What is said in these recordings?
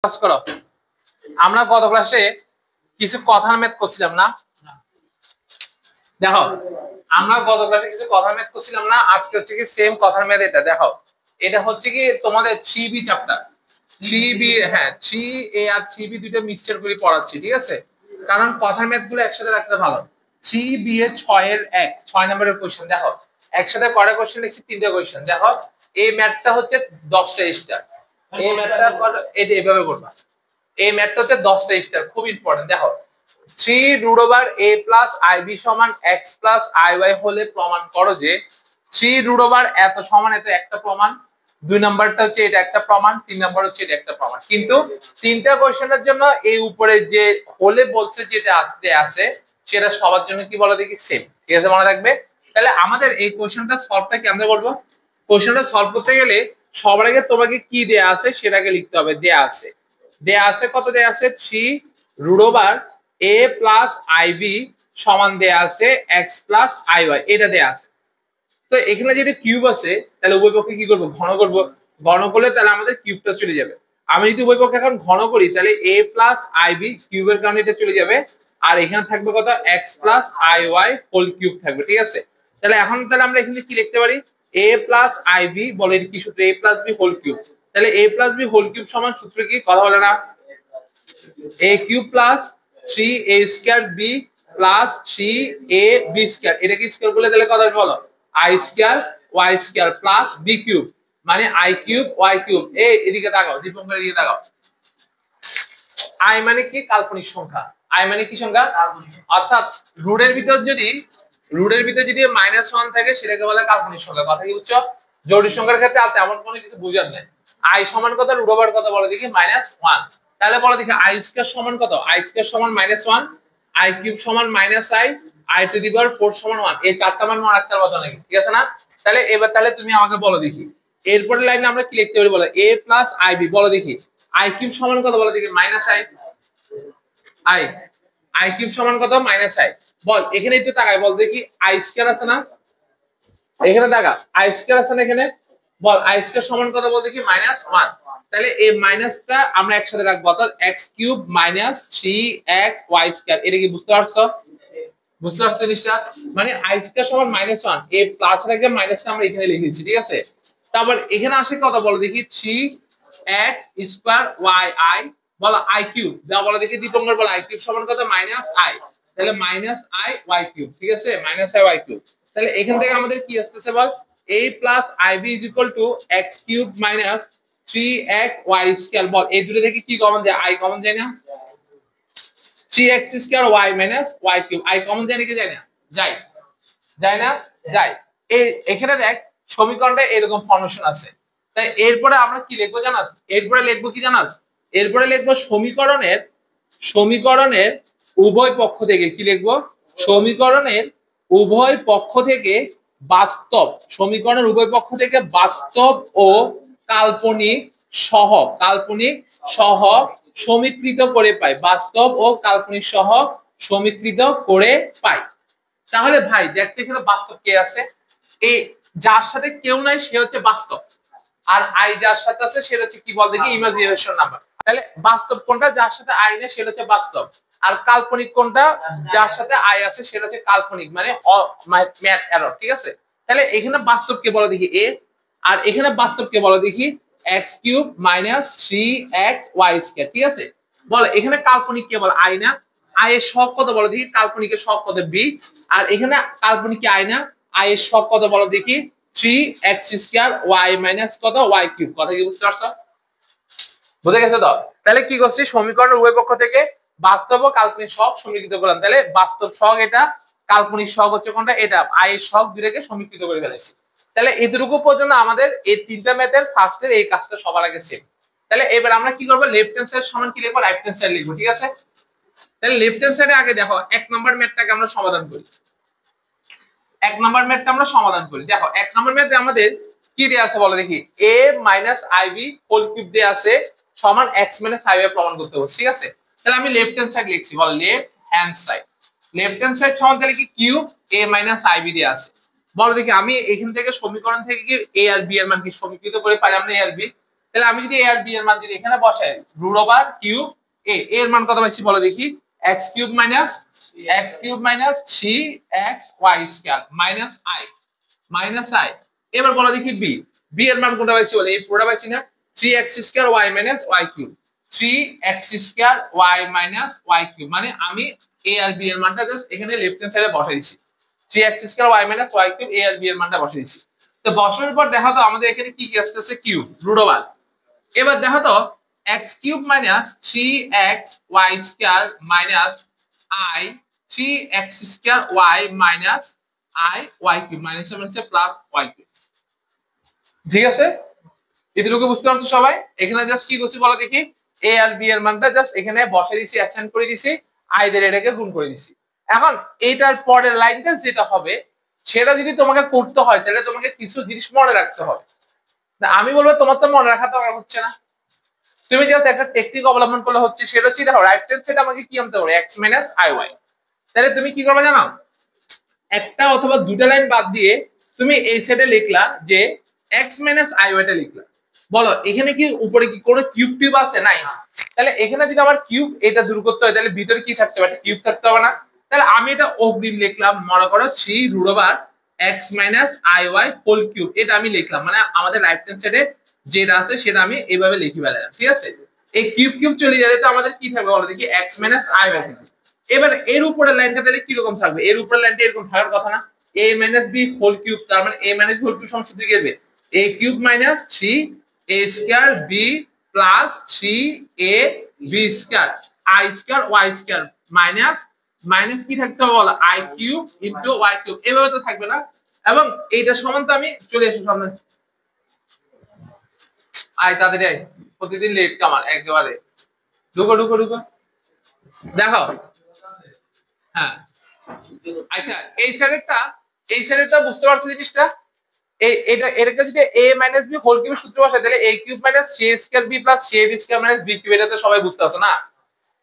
কাজ করো। আমরা গত ক্লাসে কিছু কথার ম্যাথ করছিলাম না? দেখো, আমরা গত ক্লাসে কিছু কথার ম্যাথ করছিলাম না? আজকে হচ্ছে কি সেম কথার ম্যাথ। এটা দেখো, এটা হচ্ছে কি তোমাদের 3B চ্যাপ্টার। 3B, হ্যাঁ 3A আর 3B দুটো মিক্সচার করে পড়াচ্ছি, ঠিক আছে? কারণ কথার ম্যাথ গুলো একসাথে রাখতে ভালো। 3B এ 6 এর 1, 6 নম্বরের কোশ্চেন। দেখো একসাথে কয়টা কোশ্চেন লিখছি? 3টা কোশ্চেন। দেখো এই ম্যাথটা হচ্ছে 10টা স্টার। এই ম্যাথটা এটা এভাবে করবা। এই ম্যাথটা হচ্ছে 10টা স্টার, খুব ইম্পর্টেন্ট। দেখো 3√a প্লাস আইবি সমান এক্স প্লাস আইওয়াই হলে প্রমাণ করো যে 3√ এত সমান এত একটা প্রমাণ। 2 নাম্বারটা হচ্ছে এটা একটা প্রমাণ, 3 নাম্বার হচ্ছে এটা একটা প্রমাণ। কিন্তু তিনটা কোশ্চেনের জন্য এই উপরে যে হলে বলছে যেটা আসতে আছে সেটা সবার জন্য কি বলা দেখি সেম, ঠিক আছে? মনে রাখবে। তাহলে আমাদের এই কোশ্চেনটা সলভটা কেমনে করবো? কোশ্চেনটা সলভ করতে গেলে সবার আগে তোমাকে কি দেয়া আছে সেটাকে লিখতে হবে। দেয়া আছে কত? দেয়া আছে 3√a প্লাস আইবি সমান দেয়া আছে এক্স প্লাস আইওয়াই, এটা দেয়া আছে। তো এখানে যেটা কিউব আছে তাহলে উভয় পক্ষে কি করব? ঘন করব। ঘন করলে তাহলে আমাদের কিউবটা চলে যাবে। আমি যদি উভয় পক্ষে এখন ঘন করি তাহলে a প্লাস আইবি কিউবের কারণে এটা চলে যাবে। আর এখানে থাকবে কত? এক্স প্লাস আইওয়াই হোল কিউব থাকবে, ঠিক আছে? তাহলে এখন তাহলে আমরা এখানে কি লিখতে পারি? a প্লাস আইবি বলে কি সূত্র? a plus b whole cube. তাহলে a plus b whole cube সমান সূত্র কি? কথা বলে না? a cube plus 3a square b plus 3ab square. এটা কি স্কয়ার করলে তাহলে কত বলো? i square y square plus b cube, মানে i কিউব y কিউব। এই এদিকে তাকাও, দীপঙ্করের দিকে তাকাও। i মানে কি? কাল্পনিক সংখ্যা। i মানে কি সংখ্যা? অর্থাৎ রুটের ভিতর যদি -1 থাকে সেটাকে বলে কাল্পনিক সংখ্যা। কথা কি বুঝছো? জটিল সংখ্যার ক্ষেত্রে আর তেমন কোনো কিছু বুঝার নেই। i সমান কত? √, কত বলো দেখি? -1। তাহলে বলো দেখি i স্কয়ার সমান কত? i স্কয়ার সমান -1, i কিউব সমান -i টু দি পাওয়ার 4 সমান 1। এই চারটা মান মনে রাখতে পারবো নাকি? ঠিক আছে না? তাহলে এবার তাহলে তুমি আমাকে বলো দেখি এরপরের লাইনে আমরা কি লিখতে পারি বলো? a plus ib। বলো দেখি i কিউব সমান কত? বলো দেখি i কিউব সমান কত? -i। বল এখানে একটু তাকাই, বল দেখি i স্কয়ার আছে না? এখানে তাকা, i স্কয়ার আছে না এখানে? বল i স্কয়ার সমান কত? বল দেখি -1। তাহলে এই মাইনাসটা আমরা একসাথে রাখবো, অর্থাৎ x cube minus 3xy square. এটা কি বুঝতে পারছো? বুঝতে পারছো জিনিসটা? মানে i স্কয়ার সমান -1, এই প্লাস রেখে মাইনাসটা আমরা এখানে লিখেছি, ঠিক আছে? তারপর এখানে আসে কত? বলো দেখি 3x স্কয়ার y বলো i কিউব দাও। বলো দেখি দীপঙ্কর, বলো i কিউব সমান কত? -i। তাহলে -i y কিউব, ঠিক আছে? -i y cube. তাহলে এখান থেকে আমাদের কি আসতেছে বল? a plus ib is equal to x cube minus 3x y square. বল এই দুটো থেকে কি কমন যায়? i কমন যায় না? 3x square y minus y cube, i common যায় নাকি যায় না? যায়। যায় না? যায়। এই এখানে দেখ সমীকরণটা এরকম ফর্মেশন আছে। তাই এরপরে আমরা কি লিখবো জানাস? এরপরে লিখবো কি জানাস? এরপরে লিখবো সমীকরণের উভয় পক্ষ থেকে কি লিখবো? সমীকরণের উভয় পক্ষ থেকে বাস্তব, সমীকরণের উভয় পক্ষ থেকে বাস্তব ও কাল্পনিক সহ সমীকৃত করে পাই। বাস্তব ও কাল্পনিক সহ সমীকৃত করে পাই। তাহলে ভাই দেখতে এখানে বাস্তব কে আছে? এই যার সাথে কেউ নাই সে হচ্ছে বাস্তব, আর আই যার সাথে আছে সেটা হচ্ছে কি বল দেখি? Imagination number. তাহলে বাস্তব কোনটা? যার সাথে আই নেই সেটা হচ্ছে বাস্তব। আর কাল্পনিক কোনটা? যার সাথে আই আছে সেটা হচ্ছে কাল্পনিক, মানে ম্যাথ এরর, ঠিক আছে? তাহলে এখানে বাস্তব কে বলো দেখি? a। আর এখানে বাস্তব কে বলো দেখি? x cube minus 3xy square, ঠিক আছে? বল এখানে কাল্পনিক কে বল? আই না? আই এর সহগ কত বলো দেখি? কাল্পনিকের সহগ কত? b। আর এখানে কাল্পনিক কি আই না? আই এর সহগ কত বলো দেখি? 3x স্কয়ার y মাইনাস কত? y cube. কথা কি বুঝতে পারছো? বুঝে গেছে তো? তাহলে কি করছি? সমীকরণের উভয় পক্ষ থেকে বাস্তব ও কাল্পনিক সহগ সমীকৃত করলাম। তাহলে বাস্তব সহগ এটা, কাল্পনিক সহগ হচ্ছে কোনটা? এটা। i এর সহগ দুটোকে সমীকৃত করে ফেলেছি। তাহলে এতটুকু পর্যন্ত আমাদের এই তিনটা ম্যাথের ফার্স্টের এই কাজটা সবার আগে সেম। তাহলে এবার আমরা কি করব? লেফট হ্যান্ড সাইড সমান কি লিখব? রাইট হ্যান্ড সাইড লিখব, ঠিক আছে? তাহলে লেফট হ্যান্ড সাইডে আগে দেখো 1 নাম্বার ম্যাথটাকে আমরা সমাধান করি। 1 নাম্বার ম্যাথটা আমরা সমাধান করি। দেখো 1 নাম্বার ম্যাথে আমাদের কি দেয়া আছে বলো দেখি? a ib হোল কিউব দেয়া আছে সমান x i প্রমাণ করতে হবে, ঠিক আছে? তাহলে আমি লেফট হ্যান্ড সাইড লিখছি, বল left hand side. Left hand side সমান তাহলে কি? কিউব a ib দেয়া আছে। বলো দেখি আমি এখান থেকে সমীকরণ থেকে কি a আর b এর মান কি সমীকৃত করে পাই আমরা? a আর b। তাহলে আমি যদি এ আর বি এর মান যদি এখানে বসাই রুট ওভার কিউব এর মান কত পাচ্ছি বলো দেখি x cube minus 3x y square minus i এবার বলো দেখি বি এর মান কোনটা পাচ্ছি বলে এই পুরোটা পাচ্ছি না 3x square y minus y cube 3x square y minus y cube মানে আমি a আর b এর মানটা জাস্ট এখানে লেফট হ্যান্ড সাইডে বসাই দিছি 3x square y minus y cube a আর b এর মানটা বসাই দিছি তো বসানোর পর দেখো তো আমাদের এখানে কি আসছে কিউব রুট ওভার এবার দেখো তো x cube minus 3x y square minus i 3x square y minus i y cube minus হচ্ছে প্লাস y কিউব ঠিক আছে এটুকু বুঝতে পারছো সবাই এখানে জাস্ট কি করছি বলো দেখি a আর b এর মানটা জাস্ট এখানে বসাই দিয়েছি অ্যাসাইন করে দিয়েছি i দের এটাকে গুণ করে দিয়েছি এখন এটার পরের লাইনটা যেটা হবে সেটা যদি তোমাকে করতে হয় তাহলে তোমাকে কিছু জিনিস মনে রাখতে হবে আমি বলবো তোমার তো মনে রাখা দরকার হচ্ছে না তুমি জাস্ট একটা টেকনিক অবলম্বন করলে হচ্ছে সেটা হচ্ছে দেখো রাইট হ্যান্ড সাইড আমাকে কি আনতে হবে x মাইনাস iy তাহলে তুমি কি করবে জানো একটা অথবা দুটো লাইন বাদ দিয়ে তুমি এই সাইডে লিখলা যে x মাইনাস iy টা লিখলা বলো এখানে কি উপরে কি কোনো কিউব টিউব আছে নাই তাহলে এখানে যদি আমার কিউব এটা দূর করতে হয় তাহলে ভিতরে কি থাকতে হবে কিউব থাকতে হবে না তাহলে আমি এটা অগ্রিম লিখলাম মনে করো 3 root over x minus iy whole cube এটা আমি লিখলাম মানে আমাদের রাইট হ্যান্ড সাইডে যেটা আছে সেটা আমি এইভাবে লিখি ফেলাম ঠিক আছে এই কিউব কিউব চলে যাবে তো আমাদের কি থাকবে বলো দেখি x মাইনাস iy থাকবে এবার এর উপরের লাইনটা তাহলে কি রকম থাকবে এর উপরের লাইনটা এরকম থাকার কথা না a minus b whole cube তার মানে a minus b whole cube সমান সূত্র কি হবে a cube minus 3 a square b plus 3 a b square i square y square minus কি থাকতে হবে বলো i cube into y cube এভাবে তো থাকবে না এবং এইটা সমান তো আমি চলে আসি সামনে আয় তাদের প্রতিদিন লেট কামার একেবারে ঢুকো দেখো হ্যাঁ আচ্ছা এই সাইডেরটা বুঝতে পারছো জিনিসটা এটাকে যদি a minus b whole cube সূত্র বসাই তাহলে a cube minus c square b plus c b square minus b cube এটা তো সবাই বুঝতে পারছো না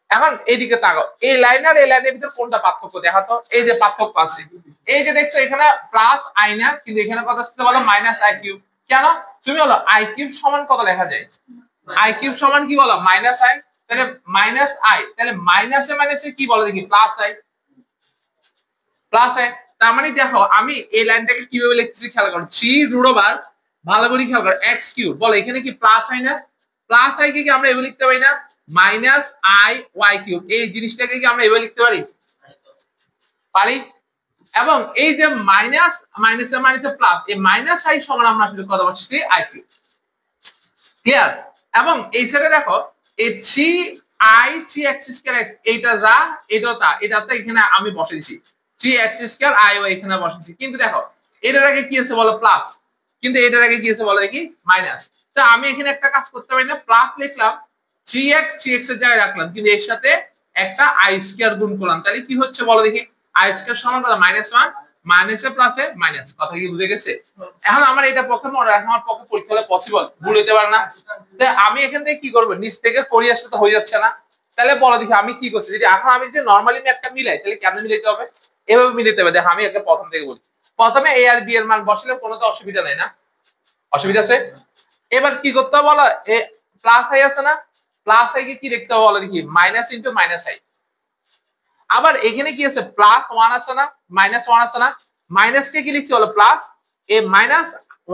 এখন এইদিকে তাকাও এই লাইন আর এই লাইনের ভিতর কোনটা পার্থক্য দেখা তো এই যে পার্থক্য আছে এই যে দেখছো এখানে প্লাস i না কিন্তু এখানে কত আসছে বলো মাইনাস i কিউব কেন তুমি বলো i কিউব সমান কত লেখা যায় i কিউব সমান কি বলো মাইনাস i তাহলে মাইনাস i তাহলে মাইনাসে কি বলো দেখি প্লাস i তার মানে দেখো আমি এই লাইনটাকে কিভাবে লিখতেছি খেয়াল করো 3 রুট ওভার ভালো করে খেয়াল করো x কিউব বলো এখানে কি প্লাস i না প্লাস i কে কি আমরা এভাবে লিখতে পারি না মাইনাস i y কিউব এই জিনিসটাকে কি আমরা এভাবে লিখতে পারি এবং এই যে মাইনাসে প্লাস এই মাইনাস i সমান আমরা আসলে কত বসাচ্ছি i কিউব ক্লিয়ার এবং এই সাইডে দেখো এই 3i 3x স্কয়ার এইটা যা এটা তা এখানে আমি বসাইছি 3x স্কয়ার iy এখানে বসাইছি কিন্তু দেখো এটার আগে কি আছে বলো প্লাস কিন্তু এটার আগে কি আছে বলো দেখি মাইনাস তো আমি এখানে একটা কাজ করতে পারি না প্লাস লিখলাম 3x এর জায়গায় রাখলাম কিন্তু এর সাথে একটা i স্কয়ার গুণ করলাম তাহলে কি হচ্ছে বলো দেখি i স্কয়ার সমান কত -1 মাইনাসে প্লাসে মাইনাস কথা কি বুঝে গেছে এখন আমার এটা পক্ষে মনে রাখা আমার পক্ষে পরীক্ষা হলে পসিবল ভুল হতে পারে না তাই আমি এখান থেকে কি করব নিচ থেকে করে আসলে তো হয়ে যাচ্ছে না তাহলে বলো দেখি আমি কি করছি যদি এখন আমি যদি নরমালি একটা মিলাই তাহলে কেমন মিলাইতে হবে এভাবে মিলাইতে হবে দেখো আমি একটা প্রথম থেকে বলি প্রথমে a আর b এর মান বসালে কোনো তো অসুবিধা নাই না অসুবিধা আছে এবার কি করতে হবে বলো এ প্লাস i আছে না প্লাস i কে কি লিখতে হবে বলো দেখি মাইনাস ইনটু মাইনাস i আবার এখানে কি আছে প্লাস 1 আছে না মাইনাস 1 আছে না মাইনাস কে কি লিখছি বলো প্লাস এই মাইনাস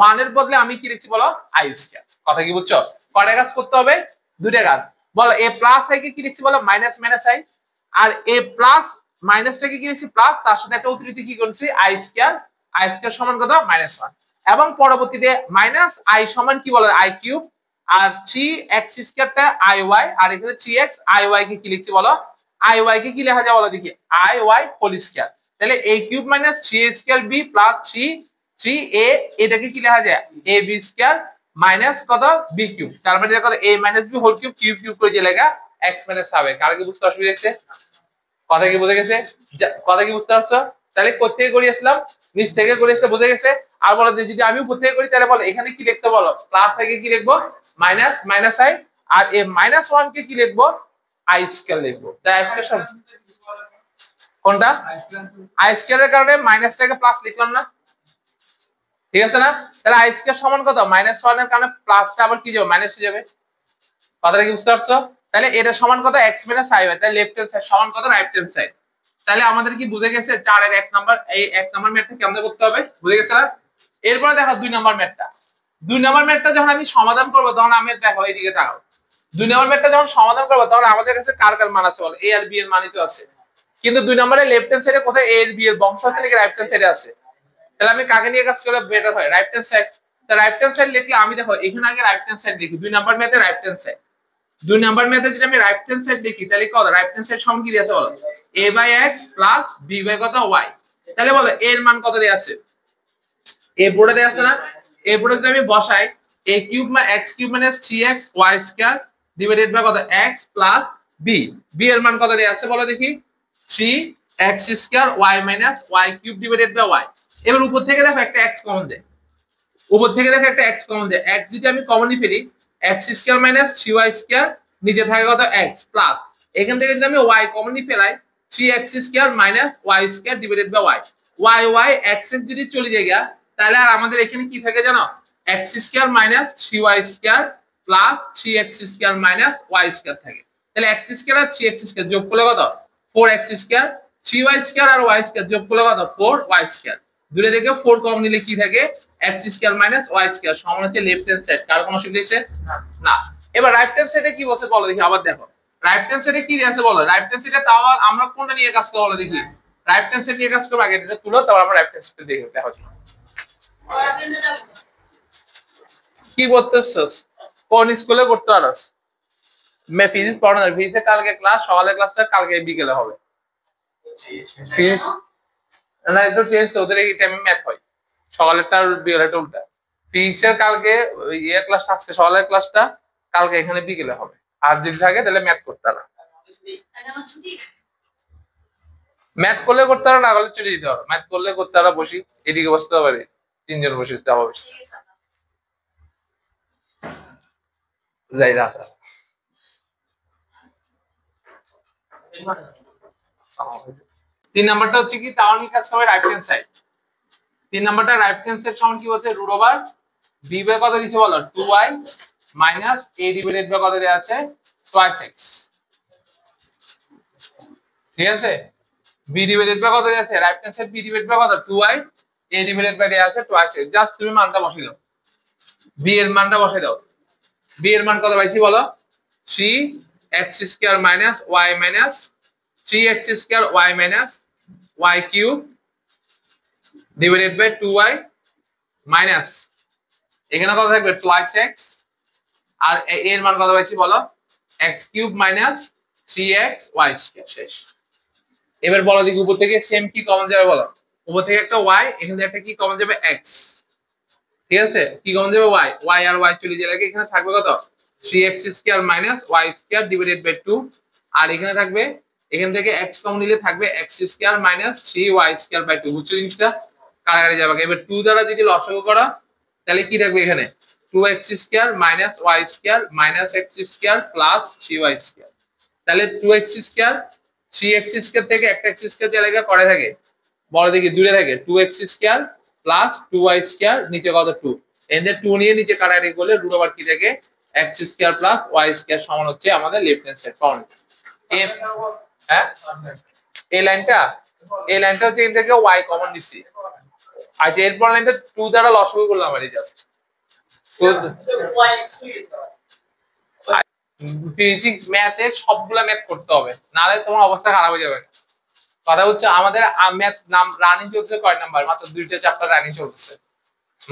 1 এর বদলে আমি কি লিখছি বলো i স্কয়ার কথা কি বুঝছো কয়টা কাজ করতে হবে দুইটা কাজ বলো a প্লাস i কে কি লিখছি বলো মাইনাস i আর a প্লাস মাইনাসটাকে কি লিখছি প্লাস তার সাথে একটা অতিরিক্ত কি করেছি i স্কয়ার সমান কত -1 এবং পরবর্তীতে মাইনাস i সমান কি বলো i কিউব আর 3x স্কয়ারটা iy আর এখানে 3x iy কে কি লিখছি বলো iy কে কি লেখা যায় বলো দেখি iy হোল স্কয়ার তাহলে a cube minus 3a square b plus 3a এটাকে কি লেখা যায় ab স্কয়ার মাইনাস কত b কিউব তার মানে কত a minus b whole cube cube করে যে লেখা x মাইনাস হবে কার কি বুঝতে অসুবিধা হচ্ছে কথা কি বুঝে গেছে কথা কি বুঝতে পারছো তাহলে কোথা থেকে করে আসলাম নিচ থেকে করে আসলে বুঝে গেছে আর বলো যদি আমি উপর থেকে করি তাহলে বলো এখানে কি লিখতে বলো প্লাস i কে কি লিখবো মাইনাস i আর এই -1 কে কি লিখবো i স্কয়ার লিখবো তাই i স্কয়ার কোনটা i স্কয়ারের কারণে মাইনাসটাকে প্লাস লিখলাম না ঠিক আছে না? তাহলে আই স্কয়ার সমান কত, -1 এর কারণে প্লাসটা আবার কি যাবে, মাইনাস হয়ে যাবে। কথাটা কি বুঝতে পারছো? তাহলে এটা সমান কত, x - i, তাহলে লেফট হ্যান্ড সাইড সমান কত, রাইট হ্যান্ড সাইড। তাহলে আমাদের কি বুঝে গেছে 4 এর 1 নাম্বার, এই 1 নাম্বার ম্যাথটা কেমনে করতে হবে, বুঝে গেছে না? এরপরে দেখো 2 নাম্বার ম্যাথটা। 2 নাম্বার ম্যাথটা যখন আমি সমাধান করব তখন আমি দেখো এইদিকে তাকাও। 2 নাম্বার ম্যাথটা যখন সমাধান করব তখন আমাদের কাছে কার কার মান আছে বলো, a আর b এর মানই তো আছে। কিন্তু 2 নম্বরে লেফট হ্যান্ড সাইডে কোথায় a এর b এর বংশ আছে নাকি রাইট হ্যান্ড সাইডে আছে? তাহলে আমি কাকে নিয়ে কাজ করলে বেটার হয়, রাইট হ্যান্ড সাইড। তো রাইট হ্যান্ড সাইড লিখলে আমি দেখো এখানে আগে রাইট হ্যান্ড সাইড লিখি, 2 নাম্বার ম্যাথে রাইট হ্যান্ড সাইড। 2 নাম্বার ম্যাথে যদি আমি রাইট হ্যান্ড সাইড লিখি তাহলে কত, রাইট হ্যান্ড সাইড সমান কি দিয়ে আছে বলো, a/x প্লাস b/কত y। তাহলে বলো এর মান কত দেয়া আছে, এ বোর্ডে দেয়া আছে না? এ বোর্ডে যদি আমি বসাই a cube x cube - 3x y square divided by কত, x প্লাস b। b এর মান কত দেয়া আছে বলো দেখি, 3x square y - y cube divided by y। এবার উপর থেকে দেখো একটা x কমন দেয়, উপর থেকে দেখো একটা x কমন দেয়, x যদি আমি কমনই ফেলি x স্কয়ার - 3y স্কয়ার, নিচে থাকে কত x প্লাস, এখান থেকে যদি আমি y কমনই ফেলাই 3x square - y square divided by y, y x x যদি চলে যায় গিয়া তাহলে আর আমাদের এখানে কি থাকে জানো, x square - 3y square plus 3x square - y square থাকে। তাহলে x স্কয়ার আর 3x স্কয়ার যোগ করলে কত, 4x স্কয়ার, 3y স্কয়ার আর y স্কয়ার যোগ করলে কত, 4y স্কয়ার। দুটো থেকে 4 কমন নিলে কি থাকে, x স্কয়ার - y স্কয়ার সমান হচ্ছে লেফট হ্যান্ড সাইড। কার কোনো অসুবিধা আছে না? এবার রাইট হ্যান্ড সাইডে কি বলছে বলো দেখি, আবার দেখো রাইট হ্যান্ড সাইডে কি আছে বলো, রাইট হ্যান্ড সাইডে তাও আমরা কোনটা নিয়ে কাজ করব বলো দেখি, রাইট হ্যান্ড সাইড নিয়ে কাজ করব, আগে এটা তুলো তারপর আমরা রাইট হ্যান্ড সাইডে দেখি। দেখো কি করতেছস, কোন স্কুলে পড়তে পারস? মে ফিজিক্স পড়ানো যায়, ফিজিক্সে কালকে ক্লাস, সকালে ক্লাসটা কালকে বিকেলে হবে। ফিজিক্স না একটু চেঞ্জ তো, ওদের এই টাইমে ম্যাথ হয়, সকালেরটা আর বিকেলেরটা উল্টা। ফিজিক্সের কালকে ইয়ে ক্লাসটা আজকে সকালের ক্লাসটা কালকে এখানে বিকেলে হবে, আর যদি থাকে তাহলে ম্যাথ করতে না, ম্যাথ করলে করতে না করলে চলে যেতে হবে, ম্যাথ করলে করতে বসি, এদিকে বসতে হবে, 3 জন বসে হবে যাই রাত। 3 নাম্বারটা হচ্ছে কি, তাও নিয়ে কাজ করবে রাইট হ্যান্ড সাইড। 3 নাম্বারটা রাইট হ্যান্ড সাইড সমান কি বলছে, রুট ওভার b বাই কত দিছে বলো, 2y minus a divided by কত দেয়া আছে, twice x। ঠিক আছে, b ডিভাইডেড বাই কত দেয়া আছে, right hand side b divided by কত, 2y, a ডিভাইডেড বাই দেয়া আছে twice x। জাস্ট তুমি মানটা বসাই দাও, b এর মানটা বসাই দাও। b এর মান কত পাইছি বলো, 3x square y 3x square y y cube divided by 2y minus এখানে কত থাকবে twice x, আর এর মান কত পাইছি বলো, x cube 3x y square. শেষ। এবার বলো দেখি উপর থেকে সেম কি কমন যাবে বলো, উপর থেকে একটা y, এখান থেকে একটা কি কমন যাবে x। ঠিক আছে, কি কমন যাবে y, y আর y চলে যাবে, এখানে থাকবে কত 3x square y square divided by 2, আর এখানে থাকবে এখান থেকে x কমন নিলে থাকবে x square 3y square by 2। বুঝছো জিনিসটা, কাটাকাটি যাবে। এবার 2 দ্বারা যদি লসাগু করা তাহলে কি থাকবে এখানে, 2x square y square x square plus 3y square. তাহলে 2x স্কয়ার 3x স্কয়ার থেকে একটা x স্কয়ার যে জায়গা করে থাকে বড় দিকে দূরে থাকে 2x square plus 2y square, নিচে কত 2, এদের 2 নিয়ে নিচে কাটাকাটি করলে রুট ওভার কি থাকে, x square plus y square সমান হচ্ছে আমাদের লেফট হ্যান্ড সাইড পাউন্ড। হ্যাঁ এই লাইনটা হচ্ছে এখান থেকে y কমন দিছি, আচ্ছা এরপর লাইনটা 2 দ্বারা লসাগু করলাম আর জাস্ট। ফিজিক্স ম্যাথে সবগুলা ম্যাথ করতে হবে, নাহলে তোমার অবস্থা খারাপ হয়ে যাবে। কথা হচ্ছে আমাদের ম্যাথ নাম রানিং চলছে কয় নাম্বার, মাত্র 2টা চ্যাপ্টার রানিং চলছে,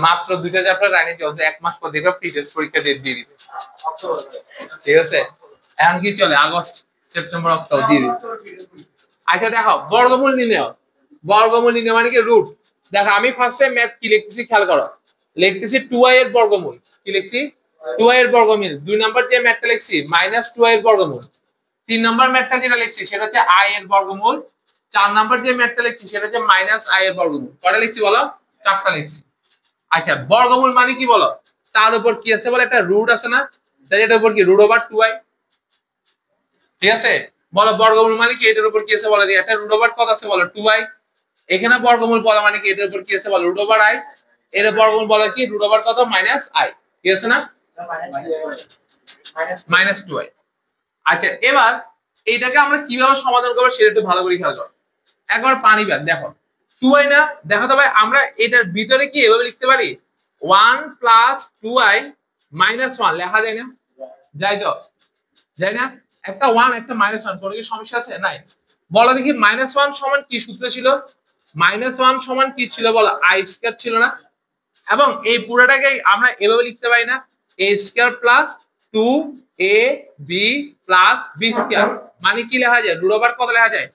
মাত্র 2টা চ্যাপ্টার রানিং চলছে, 1 মাস পর দেখবে প্রি টেস্ট পরীক্ষা ডেট দিয়ে দিবে। ঠিক আছে, এখন কি চলে আগস্ট সেপ্টেম্বর অক্টোবর দিয়ে দিবে। আচ্ছা দেখো বর্গমূল নির্ণয়, বর্গমূল নির্ণয় মানে কি রুট। দেখো আমি ফার্স্ট টাইম ম্যাথ কি লিখতেছি খেয়াল করো, লিখতেছি 2y এর বর্গমূল, কি লিখছি 2y এর বর্গমূল। 2 নাম্বার যে ম্যাথটা লিখছি -2y এর বর্গমূল। 3 নাম্বার ম্যাথটা যেটা লিখছি সেটা হচ্ছে i এর বর্গমূল। 4 নাম্বার যে ম্যাথটা লিখছি সেটা হচ্ছে -i এর বর্গমূল। কয়টা লিখছি বলো, 4টা লিখছি। আচ্ছা বর্গমূল মানে কি বলো, তার উপর কি আছে বলো, একটা রুট আছে না, তাহলে এটার উপর কি রুট ওভার 2y। ঠিক আছে, বলো বর্গমূল মানে কি, এটার উপর কি আছে বলো, একটা রুট ওভার কত আছে বলো 2y। এখানে বর্গমূল বলা মানে কি, এটার উপর কি আছে বলো রুট ওভার i। এর বর্গমূল বলা কি রুট ওভার কত মাইনাস আই, ঠিক আছে না, মাইনাস 2i। আচ্ছা এবার এইটাকে আমরা কিভাবে সমাধান করবো সেটা একটু ভালো করে খেয়াল করো। একবার পানি ব্যাগ দেখো 2i না, দেখো তো ভাই আমরা এটার ভিতরে কি এভাবে লিখতে পারি 1 প্লাস 2i মাইনাস 1 লেখা যায় না, যাই তো যাই না, একটা 1 একটা মাইনাস 1 কোনো কি সমস্যা আছে নাই? বলো দেখি মাইনাস 1 সমান কি সূত্র ছিল, মাইনাস 1 সমান কি ছিল বলো আই স্কয়ার ছিল না, এবং এই পুরোটাকে আমরা এভাবে লিখতে পারি না a square plus 2ab plus b square, মানে কি লেখা যায় রুট ওভার কত লেখা যায়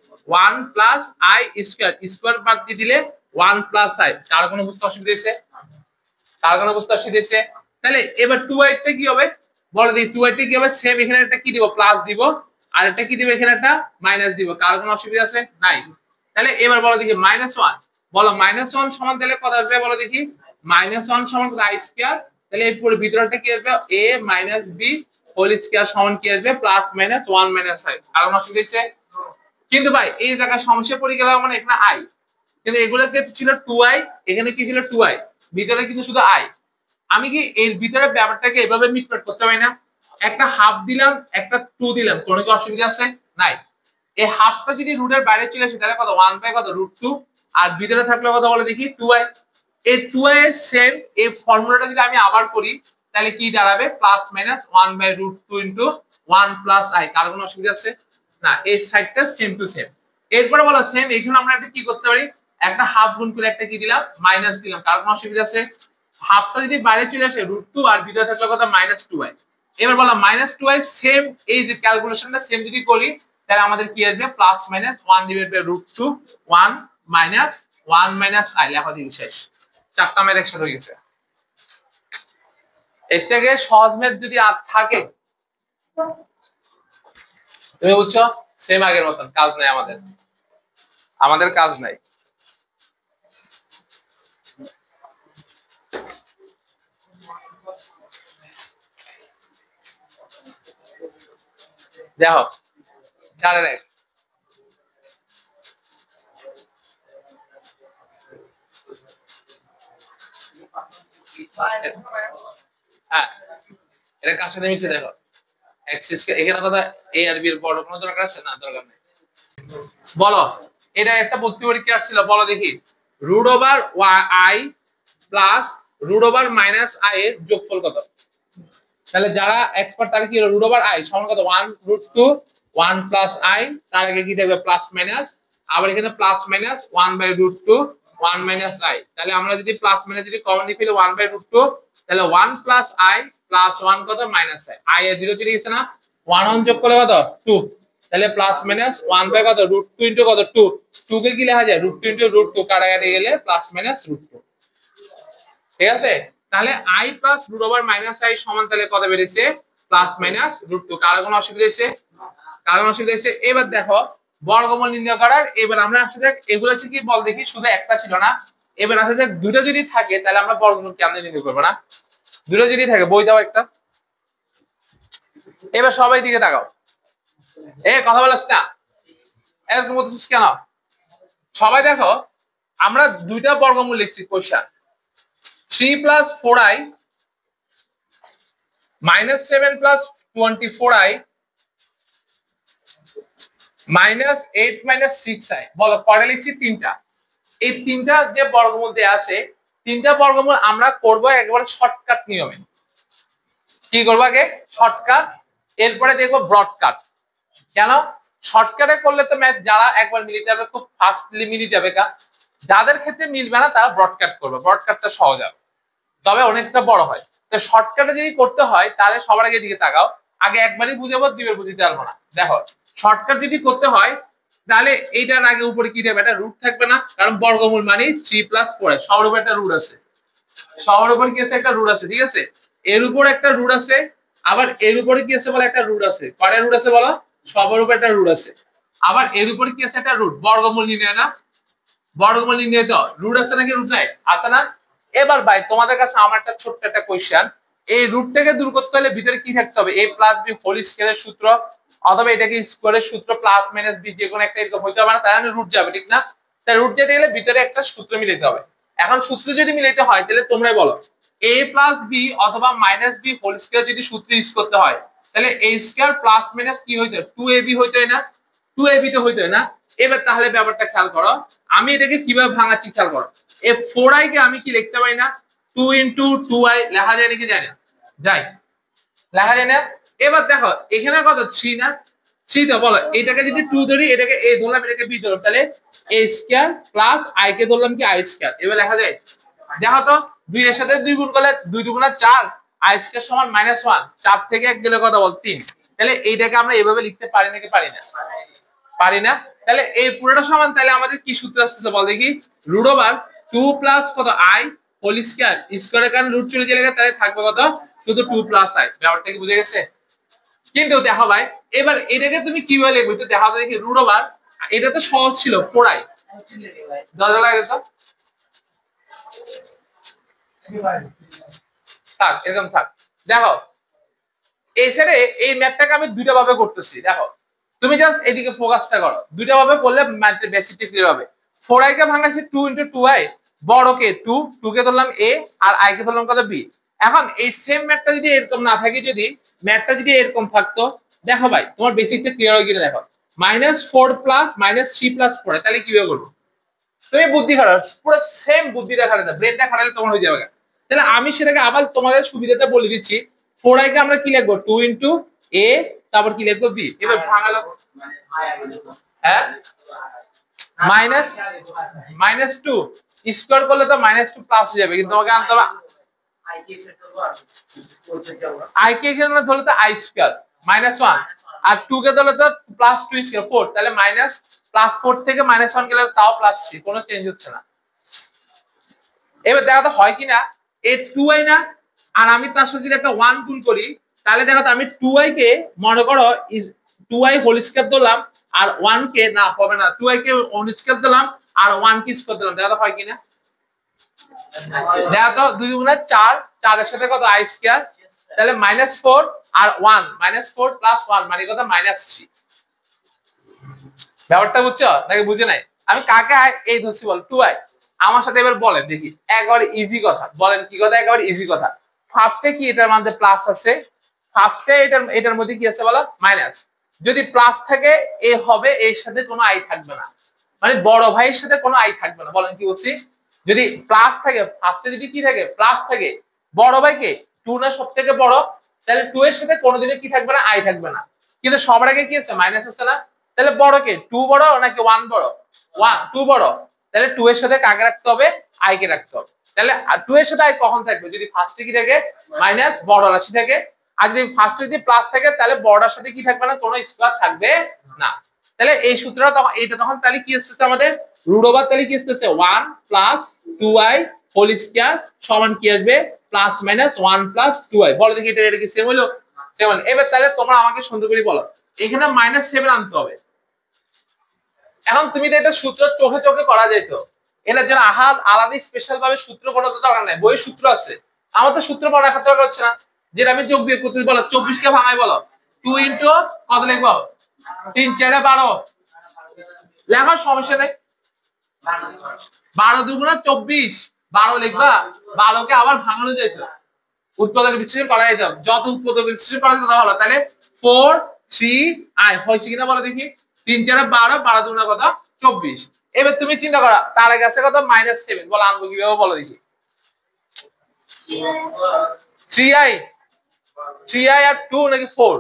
1 প্লাস i স্কয়ার, স্কয়ার বাদ দিয়ে দিলে 1 প্লাস i। তার কোনো বুঝতে অসুবিধা হয়েছে? তার কোনো বুঝতে অসুবিধা হয়েছে? তাহলে এবার 2i টা কি হবে বলো দেখি, 2i টা কি হবে সেম, এখানে একটা কি দিব প্লাস দিব আর একটা কি দিব এখানে একটা মাইনাস দিব, কার কোনো অসুবিধা আছে নাই? তাহলে এবার বলো দেখি মাইনাস 1, বলো মাইনাস 1 সমান তাহলে কত আসবে বলো দেখি, মাইনাস 1 সমান i স্কয়ার, তাহলে এই পুরো ভিতরটা কি আসবে a minus b whole square সমান কি আসবে প্লাস মাইনাস 1 মাইনাস i, কার কোনো অসুবিধা হয়েছে? কিন্তু ভাই এই জায়গায় সমস্যা পড়ে গেল, মানে এখানে i, কিন্তু এগুলোতে ছিল 2i, এখানে কি ছিল 2i, ভিতরে কিন্তু শুধু i। আমি কি এর ভিতরে ব্যাপারটাকে এভাবে মিটমাট করতে পারি না, একটা হাফ দিলাম একটা 2 দিলাম, কোনো কি অসুবিধা আছে নাই? এই হাফটা যদি রুটের বাইরে চলে আসে তাহলে কত 1 বাই কত √2, আর ভিতরে থাকলে কত বলে দেখি 2i। এই 2i এর সেম এই ফর্মুলাটা যদি আমি আবার করি তাহলে কি দাঁড়াবে plus minus 1 by √2 into 1 plus i, কার কোনো অসুবিধা আছে না? এই সাইডটা সেম টু সেম। এরপরে বলো সেম এখানে আমরা একটা কি করতে পারি, একটা হাফ গুণ করে একটা কি দিলাম মাইনাস দিলাম, কার কোনো অসুবিধা আছে? হাফটা যদি বাইরে চলে আসে √2 আর ভিতরে থাকলে কত মাইনাস 2i। এবার বলো মাইনাস 2i সেম এই যে ক্যালকুলেশনটা সেম যদি করি তাহলে আমাদের কি আসবে plus minus 1 divide by √2 1 minus 1 minus i, লেখা দিয়ে শেষ, চারটা ম্যাথ একসাথে হয়ে গেছে। এর থেকে সহজ ম্যাথ যদি আর থাকে তুমি বুঝছো, সেম আগের মতন কাজ নাই, আমাদের কাজ নাই। দেখো 4-1, হ্যাঁ এটা কার সাথে মিলছে দেখো এক্সিস, এখানে কথা a আর b এর বড় কোনো দরকার আছে না, দরকার নেই। বলো এটা একটা ভর্তি পরীক্ষা আসছিল, বলো দেখি root over i plus root over minus i এর যোগফল কত? তাহলে যারা এক্সপার্ট তারা কি রুট ওভার i সমান কত 1√2 1 প্লাস i, তার আগে কি দেবে প্লাস মাইনাস, আবার এখানে plus minus 1 by √2 1 minus i, তাহলে আমরা যদি প্লাস মাইনাস যদি কমন নিয়ে ফেলি 1 বাই √2 তাহলে 1 প্লাস i প্লাস 1 কত মাইনাস i এর 0 চলে গেছে না, 1 1 যোগ করলে কত 2, তাহলে প্লাস মাইনাস 1 বাই কত √2 ইনটু কত 2, 2 কে কি লেখা যায় √2 ইনটু √2 কাটাকাটি গেলে প্লাস মাইনাস √2, ঠিক আছে? তাহলে i plus root over minus i সমান তাহলে কত বেরিয়েছে প্লাস মাইনাস √2, কার কোনো অসুবিধা হয়েছে? কার কোনো অসুবিধা হয়েছে? এবার দেখো বর্গমূল নির্ণয় করার, এবার আমরা আসলে দেখ এগুলো হচ্ছে কি বল দেখি শুধু একটা ছিল না, এবার আসলে দেখ দুটো যদি থাকে তাহলে আমরা বর্গমূল কেমনে নির্ণয় করবো না, দুটো যদি থাকে বই দাও একটা। এবার সবাই দিকে তাকাও, কথা বলাস না এরকম বলছিস কেন? সবাই দেখো আমরা দুইটা বর্গমূল লিখছি question, 3 plus 4i minus 7 plus 24i minus 8 minus 6i, বলো কয়টা লিখছি? তিনটা। এই তিনটা যে বর্গমূল দেয়া আছে তিনটা বর্গমূল আমরা করব একবার শর্টকাট নিয়মে। কি করবো আগে শর্টকাট, এরপরে দেখবো ব্রডকাট। কেন শর্টকাটে করলে তো ম্যাথ যারা একবার মিলিয়ে যাবে খুব ফাস্টলি মিলিয়ে যাবে, যাদের ক্ষেত্রে মিলবে না তারা ব্রডকাট করবে, ব্রডকাটটা সহজ হবে তবে অনেকটা বড় হয়। তো শর্টকাটে যদি করতে হয় তাহলে সবার আগে দিকে তাকাও, আগে একবারই বুঝাবো দুইবার বুঝিতে পারবো না। দেখো শর্টকাট যদি করতে হয় তাহলে এইটার আগে উপরে কি দেবে, একটা রুট থাকবে না, কারণ বর্গমূল মানে 3 প্লাস 4 সবার উপর একটা রুট আছে, সবার উপর কি আছে একটা রুট আছে, ঠিক আছে? এর উপর একটা রুট আছে, আবার এর উপরে কি আছে বলে একটা রুট আছে, কয়টা রুট আছে বলো? সবার উপর একটা রুট আছে, আবার এর উপরে কি আছে একটা রুট, বর্গমূল নির্ণয় না, বর্গমূল নির্ণয় তো রুট আছে নাকি রুট নাই, আছে না? এবার ভাই তোমাদের কাছে আমার একটা ছোট্ট একটা কোশ্চেন, এই রুটটাকে দূর করতে হলে ভিতরে কি থাকতে হবে? a প্লাস b হোল স্কয়ারের সূত্র, অথবা এটাকে স্কয়ারের সূত্র প্লাস মাইনাস b যে কোনো একটা এরকম হইতে হবে না, তাহলে রুট যাবে, ঠিক না? তাই রুট যেতে গেলে ভিতরে একটা সূত্র মিলাতে হবে। এখন সূত্র যদি মিলাইতে হয় তাহলে তোমরাই বলো a প্লাস বি অথবা মাইনাস বি হোল স্কয়ার যদি সূত্র ইউজ করতে হয় তাহলে a স্কয়ার প্লাস মাইনাস কি হইতো 2ab হইতো না 2ab তো হইতো না। এবার তাহলে ব্যাপারটা খেয়াল করো আমি এটাকে কিভাবে ভাঙাচ্ছি খেয়াল করো এই 4i কে আমি কি লিখতে পারি না 2 ইনটু 2i লেখা যায় নাকি জানি না যাই লেখা যায় না। এবার দেখো এখানে কত 3 না 3 তো বলো এটাকে যদি 2 ধরি এটাকে a ধরলাম এটাকে b ধরলাম তাহলে a স্কয়ার প্লাস i কে ধরলাম কি i স্কয়ার। এবার লেখা যায় দেখো তো 2 এর সাথে 2 গুণ করলে 2 দুগুণা 4 i স্কয়ার সমান -1 4 থেকে 1 গেলে কত বল 3। তাহলে এইটাকে আমরা এভাবে লিখতে পারি নাকি পারি না পারি না। তাহলে এই পুরোটা সমান তাহলে আমাদের কি সূত্র আসছে বল দেখি রুট ওভার 2 প্লাস কত i হোল স্কয়ার স্কয়ারের কারণে রুট চলে গেলে তাহলে থাকবে কত শুধু 2 প্লাস i। ব্যাপারটা কি বুঝে গেছে? কিন্তু দেখো ভাই এবার এটাকে তুমি কিভাবে লিখবে একটু দেখাও দেখি রুট ওভার এটা তো সহজ ছিল 4i দাদা লাগে তো থাক এরকম থাক। দেখো এই সাইডে এই ম্যাথটাকে আমি দুইটা ভাবে করতেছি দেখো তুমি জাস্ট এদিকে ফোকাসটা করো দুইটা ভাবে করলে ম্যাথের বেসিকটা ক্লিয়ার হবে। 4i কে ভাঙাইছি 2 ইনটু 2i বড় কে 2 কে ধরলাম a আর i কে ধরলাম কত b। এখন এই সেম ম্যাথটা যদি এরকম না থাকে যদি ম্যাথটা যদি এরকম থাকতো দেখো ভাই তোমার বেসিকটা ক্লিয়ার হয়ে গেলে দেখো -4 প্লাস -3 প্লাস 4 তাহলে কিভাবে করবো তুমি বুদ্ধি খাটাও পুরো সেম বুদ্ধিটা খাটাতে ব্রেনটা খাটালে তোমার হয়ে যাবে। তাহলে আমি সেটাকে আবার তোমাদের সুবিধাতে বলে দিচ্ছি 4i কে আমরা কি লিখবো 2 ইনটু a তারপর কি লিখবো b। এবার ভাঙালো হ্যাঁ -2 স্কয়ার করলে তো -2 প্লাস হয়ে যাবে কিন্তু তোমাকে আনতে হবে i কে এখানে ধরলে তো i স্কয়ার -1 আর 2 কে ধরলে তো +2 স্কয়ার 4 তাহলে +4 থেকে -1 গেলে তাও +3 কোনো চেঞ্জ হচ্ছে না। এবার দেখো তো হয় কিনা এই 2i না আর আমি তার সাথে যদি একটা 1 গুণ করি তাহলে দেখো তো আমি 2i কে মনে করো 2i হোল স্কয়ার দিলাম আর 1 কে না হবে না 2i কে হোল স্কয়ার দিলাম আর 1 কে স্কয়ার দিলাম দেখো তো হয় কিনা দেখো তো 2 গুণা 4 4 এর সাথে কত i স্কয়ার তাহলে -4 আর 1 -4 প্লাস 1 মানে কত -3। ব্যাপারটা বুঝছো নাকি বুঝে নাই? আমি কাকে এই ধরছি বল 2i আমার সাথে এবার বলেন দেখি একবারে ইজি কথা বলেন কি কথা একবারে ইজি কথা ফার্স্টে কি এটার মধ্যে প্লাস আছে ফার্স্টে এটার মধ্যে কি আছে বলো মাইনাস যদি প্লাস থাকে এ হবে এর সাথে কোনো আই থাকবে না মানে বড় ভাইয়ের সাথে কোনো আই থাকবে না। বলেন কি বলছি যদি প্লাস থাকে ফার্স্টে যদি কি থাকে প্লাস থাকে বড় ভাইকে 2 না সবথেকে বড় তাহলে 2 এর সাথে কোনোদিনও কি থাকবে না আই থাকবে না কিন্তু সবার আগে কি আছে মাইনাস আছে না তাহলে বড় কে 2 বড় নাকি 1 বড় 2 বড় তাহলে 2 এর সাথে কাকে রাখতে হবে i কে রাখতে হবে। তাহলে 2 এর সাথে i কখন থাকবে যদি ফার্স্টে কি থাকে মাইনাস বড় রাশি থাকে আর যদি ফার্স্টে যদি প্লাস থাকে তাহলে বড়টার সাথে কি থাকবে না কোনো স্কয়ার থাকবে না। তাহলে এই সূত্রটা তখন এটা তখন তাহলে কি আসছে আমাদের রুট ওভার তাহলে কি আসছে 1 প্লাস 2i হোল স্কয়ার সমান কি আসবে প্লাস মাইনাস 1 প্লাস 2i। বলো দেখি এটা কি সেম হলো সেম হলো। এবার তাহলে তোমরা আমাকে সুন্দর করে বলো এখানে -7 আনতে হবে। এখন তুমি তো এটা সূত্র চোখে চোখে করা যেত এটার জন্য আলাদা স্পেশাল ভাবে সূত্র পড়ার দরকার নাই বই সূত্র আছে আমার তো সূত্র পড়া খাতা করছে না যেটা আমি যোগ বিয়োগ করতে বলো 24 কে ভাঙাই বলো 2 ইনটু কত লিখবো 3 4 12 লেখার সমস্যা নেই 12 দুগুণা 24 12 লিখবা 12 কে আবার ভাঙানো যেত উৎপাদক বিশ্লেষণ করা যেত যত উৎপাদক বিশ্লেষণ করা যেত ভালো তাহলে 4 3 i হইছে কিনা বলো দেখি 3 4 12 12 দুগুণা কত 24। এবার তুমি চিন্তা করো তার আগে আছে কত -7 বলো আনবো কিভাবে বলো দেখি 3i আর 2 নাকি 4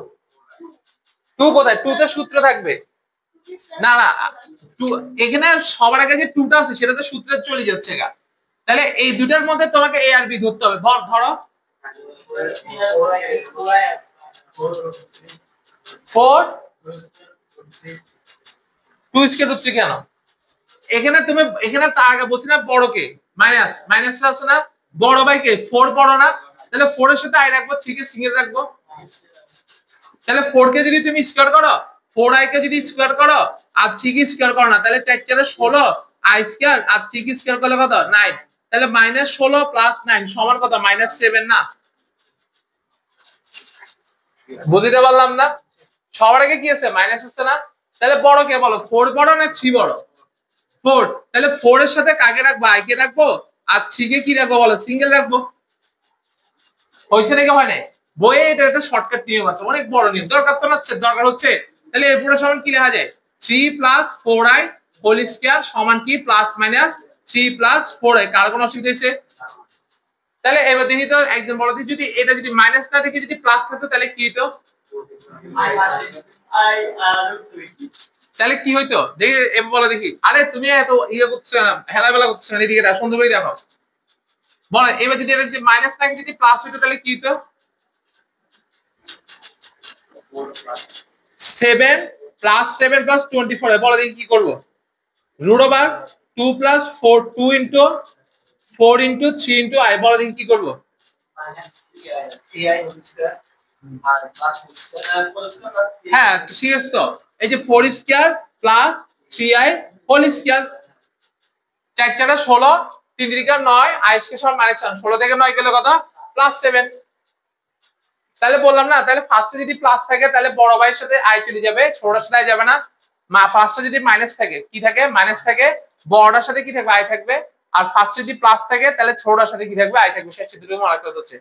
2 কোথায় 2 তে সূত্র থাকবে না না 2 এখানে সবার আগে যে 2টা আছে সেটা তো সূত্রে চলে যাচ্ছে গা তাহলে এই দুটার মধ্যে তোমাকে a আর b ধরতে হবে ধরো 4 2 স্কয়ার হচ্ছে কেন এখানে তুমি এখানে তার আগে বলছি না বড় কে মাইনাস আছে না বড় ভাই কে 4 বড় না তাহলে 4 এর সাথে i রাখবো 3 কে সিঙ্গেল রাখবো তাহলে 4 কে যদি তুমি স্কয়ার করো 4i কে যদি স্কয়ার করো আর 3 কে স্কয়ার করো না তাহলে 4 4 16 i স্কয়ার আর 3 কে স্কয়ার করলে কত 9 তাহলে -16 প্লাস 9 সমান কত -7 না বুঝতে পারলাম না সবার আগে কি আছে মাইনাস আছে না তাহলে বড় কে বলো 4 বড় না 3 বড় 4 তাহলে 4 এর সাথে কাকে রাখবো i কে রাখবো আর 3 কে কি রাখবো বলো, সিঙ্গেল রাখবো। হয়েছে নাকি হয় নাই? বইয়ে এটা একটা শর্টকাট নিয়ম আছে, অনেক বড় নিয়ম, দরকার তো হচ্ছে, দরকার হচ্ছে। তাহলে এর পুরো সমান কি লেখা যায়? 3 + 4i হোল স্কয়ার সমান কি প্লাস মাইনাস 3 + 4i। কার কোনো অসুবিধা হয়েছে? তাহলে এবার দেখি তো, একজন বলো যদি এটা যদি মাইনাস না থেকে যদি প্লাস থাকতো তাহলে কি হতো? তাহলে কি হইতো দেখি, এবার বলো দেখি। আরে তুমি এত ইয়ে করছো না, হেলাবেলা করছো না, এদিকে সুন্দর করে দেখো। বলো এবার যদি এটা যদি মাইনাস থাকে যদি প্লাস হইতো তাহলে কি হতো? 7 + 7 + 24। বলো দেখি কি করবো? √2 + 4 2 * 4 * 3 * i। বলো দেখি কি করবো? হ্যাঁ সিরিয়াস তো, এই যে 4 square plus 3i whole square, 4 × 4 = 16, 3 × 3 = 9, i square সমান -1। 16 থেকে 9 গেলে কত? +7। তাহলে বললাম না, তাহলে ফার্স্টে যদি প্লাস থাকে তাহলে বড় ভাইয়ের সাথে i চলে যাবে, ছোটটার সাথে i যাবে না। ফার্স্টে যদি মাইনাস থাকে কি থাকে? মাইনাস থাকে। বড়টার সাথে কি থাকবে? i থাকবে। আর ফার্স্টে যদি প্লাস থাকে তাহলে ছোটটার সাথে কি থাকবে? i থাকবে। শেষ দুটো মনে রাখতে হচ্ছে।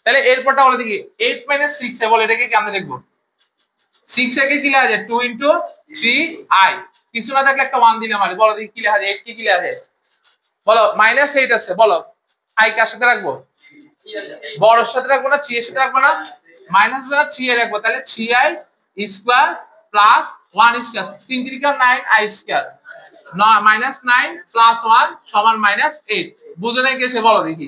তাহলে এরপরটা বলে দেখি 8 - 6 বল, এটাকে কেমনে লিখবো? 6 একে কি লেখা যায়? 2 * 3i। কিছু না থাকলে একটা 1 দিলাম। আর বলো দেখি কি লেখা যায়? 8 কি লেখা যায়? বলো -8 আছে, বলো i কার সাথে রাখবো? বড়র সাথে রাখবো না 3 এর সাথে রাখবো না? মাইনাস দ্বারা 3 এ রাখবো, তাহলে 3i square plus 1 square, 3 × 3 = 9, i square -9 + 1 সমান -8। বুঝো নাই কেসে? বলো দেখি।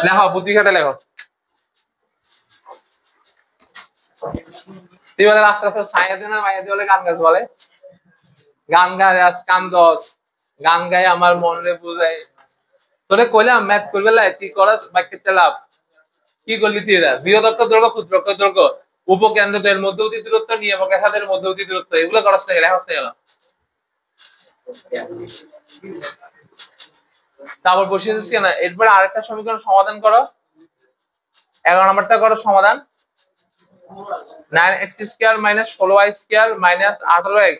লেখো, বুদ্ধি খাটে লেখো। তুই বলে আস্তে আস্তে ছায়া দেন আর মায়া দিয়ে বলে গান গাছ বলে, গান গায় আজ কান্দস, গান গায় আমার মনে বুঝাই। তোরে কইলাম ম্যাথ করবে লাই, তুই করস বাক্যে চালাপ। কি করলি তুই? বৃহদত্ত দৈর্ঘ্য ক্ষুদ্রক্ষ দৈর্ঘ্য উপকেন্দ্রদের মধ্যবর্তী দূরত্ব নিয়ামক রেখাদের মধ্যবর্তী দূরত্ব, এগুলো করস না, লেখা হচ্ছে গেল। তারপর বসিয়ে দিচ্ছি না। এরপরে আরেকটা সমীকরণ সমাধান করো, 11 নম্বরটা করো সমাধান। 9x² - 16y² - 18x।